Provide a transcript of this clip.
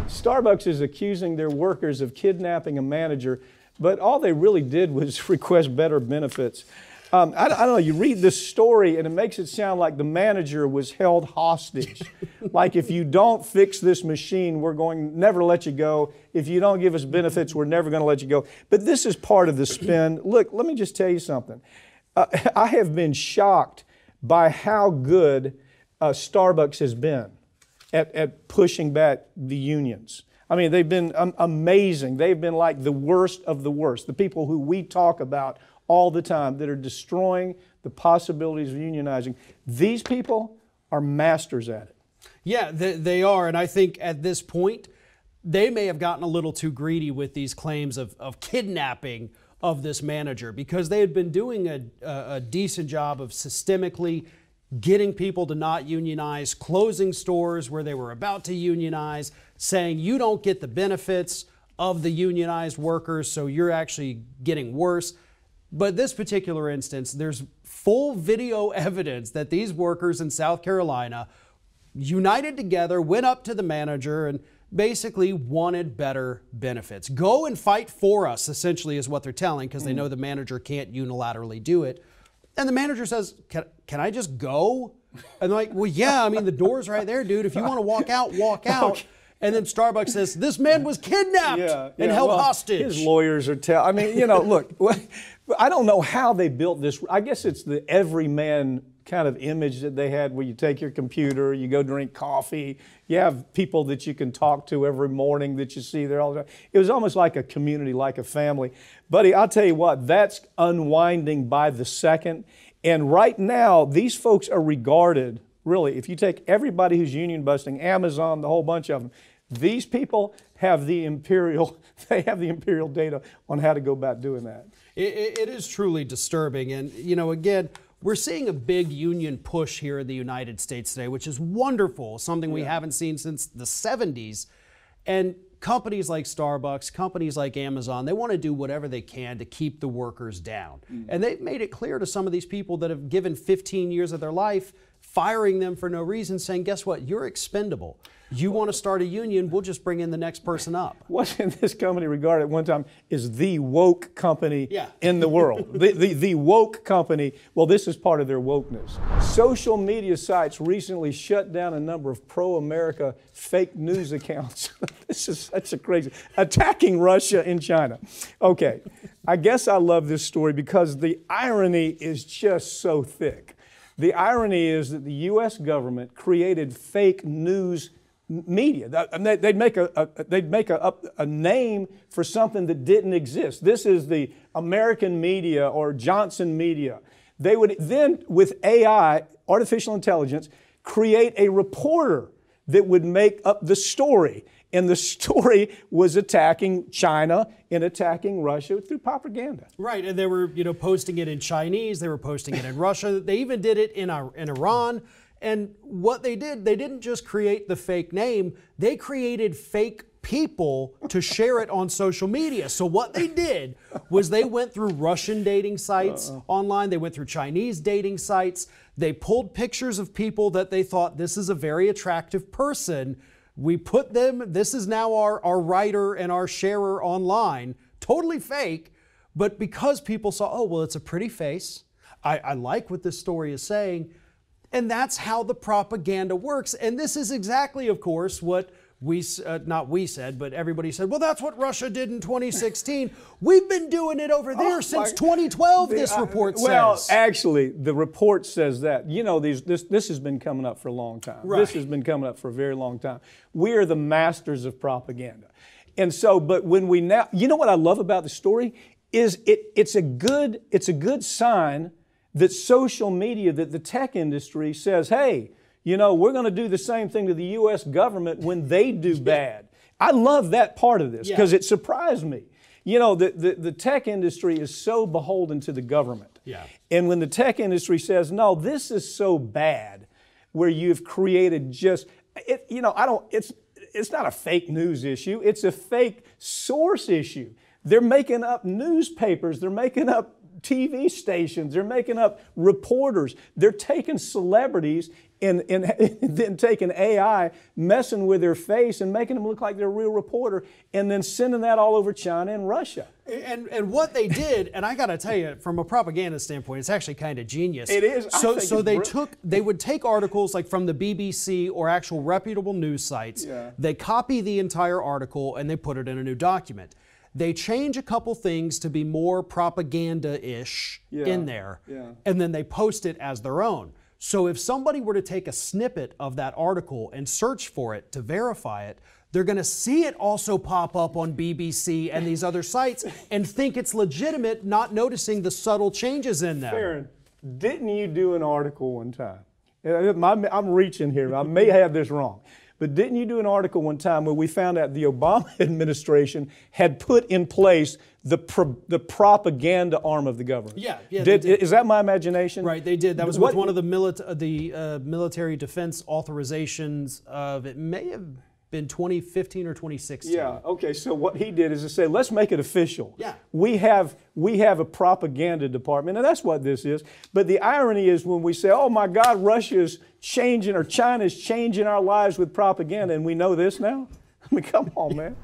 Starbucks is accusing their workers of kidnapping a manager, but all they really did was request better benefits. I don't know, you read this story and it makes it sound like the manager was held hostage. Like, if you don't fix this machine, we're going to never let you go. If you don't give us benefits, we're never going to let you go. But this is part of the spin. Look, let me just tell you something. I have been shocked by how good Starbucks has been at pushing back the unions. I mean, they've been amazing. They've been like the worst of the worst, the people who we talk about all the time that are destroying the possibilities of unionizing. These people are masters at it. Yeah, they are. And I think at this point, they may have gotten a little too greedy with these claims of kidnapping of this manager, because they had been doing a decent job of systemically getting people to not unionize, closing stores where they were about to unionize, saying you don't get the benefits of the unionized workers, so you're actually getting worse. But this particular instance, there's full video evidence that these workers in South Carolina united together, went up to the manager, and basically wanted better benefits. Go and fight for us, essentially, is what they're telling, because they know the manager can't unilaterally do it. And the manager says, can I just go? And they're like, well, yeah, I mean, the door's right there, dude. If you want to walk out, walk out. Okay. And then Starbucks says, this man was kidnapped and held hostage. His lawyers are I mean, you know, look, I don't know how they built this. I guess it's the everyman kind of image that they had, where you take your computer, you go drink coffee, you have people that you can talk to every morning that you see there all the time. It was almost like a community, like a family. Buddy, I'll tell you what, that's unwinding by the second. And right now, these folks are regarded, really, if you take everybody who's union busting, Amazon, the whole bunch of them, these people have the imperial data on how to go about doing that. It is truly disturbing. And, you know, again, we're seeing a big union push here in the United States today, which is wonderful, something we haven't seen since the 70s. And companies like Starbucks, companies like Amazon, they want to do whatever they can to keep the workers down. And they've made it clear to some of these people that have given 15 years of their life, firing them for no reason, saying, guess what, you're expendable. You want to start a union, we'll just bring in the next person up. Wasn't this company regarded at one time as the woke company in the world? the woke company. Well, this is part of their wokeness. Social media sites recently shut down a number of pro-America fake news accounts. This is such a crazy, attacking Russia and China. Okay, I guess I love this story because the irony is just so thick. The irony is that the U.S. government created fake news media. They'd make a name for something that didn't exist. This is the American media or Johnson media. They would then, with AI, artificial intelligence, create a reporter that would make up the story. And the story was attacking China and attacking Russia through propaganda. Right, and they were, posting it in Chinese, they were posting it in Russia, they even did it in Iran. And what they didn't just create the fake name, they created fake people to share it on social media. So what they did was they went through Russian dating sites online, they went through Chinese dating sites, they pulled pictures of people that they thought, this is a very attractive person. We put them, this is now our writer and our sharer online, totally fake, but because people saw, oh, well, it's a pretty face, I like what this story is saying, and that's how the propaganda works. And this is exactly, of course, what not we said, but everybody said, well, that's what Russia did in 2016. We've been doing it over there since 2012, this report says. Well, actually, the report says that. This has been coming up for a long time. Right. This has been coming up for a very long time. We are the masters of propaganda. And so, but when we now, what I love about the story is it's a good sign that social media, that the tech industry says, hey, we're going to do the same thing to the U.S. government when they do bad. I love that part of this because it surprised me. The tech industry is so beholden to the government. Yeah. And when the tech industry says, no, this is so bad, where you've created it's not a fake news issue. It's a fake source issue. They're making up newspapers. They're making up TV stations. They're making up reporters. They're taking celebrities and then taking AI, messing with their face and making them look like they're a real reporter, and then sending that all over China and Russia. And what they did, and I got to tell you, from a propaganda standpoint, it's actually kind of genius. It is. So they would take articles like from the BBC or actual reputable news sites. Yeah. They copy the entire article and they put it in a new document. They change a couple things to be more propaganda-ish in there, and then they post it as their own. So if somebody were to take a snippet of that article and search for it to verify it, they're going to see it also pop up on BBC and these other sites and think it's legitimate, not noticing the subtle changes in them. Farron, didn't you do an article one time? I'm reaching here. I may have this wrong. But didn't you do an article one time where we found out the Obama administration had put in place the propaganda arm of the government? Yeah. Is that my imagination? Right, they did. That was with one of the military defense authorizations of, it may have been 2015 or 2016. Yeah, okay, so what he did is to say, let's make it official. Yeah. We have a propaganda department, and that's what this is. But the irony is when we say, oh my God, Russia's changing, or China's changing our lives with propaganda, and we know this now? I mean, come on, man.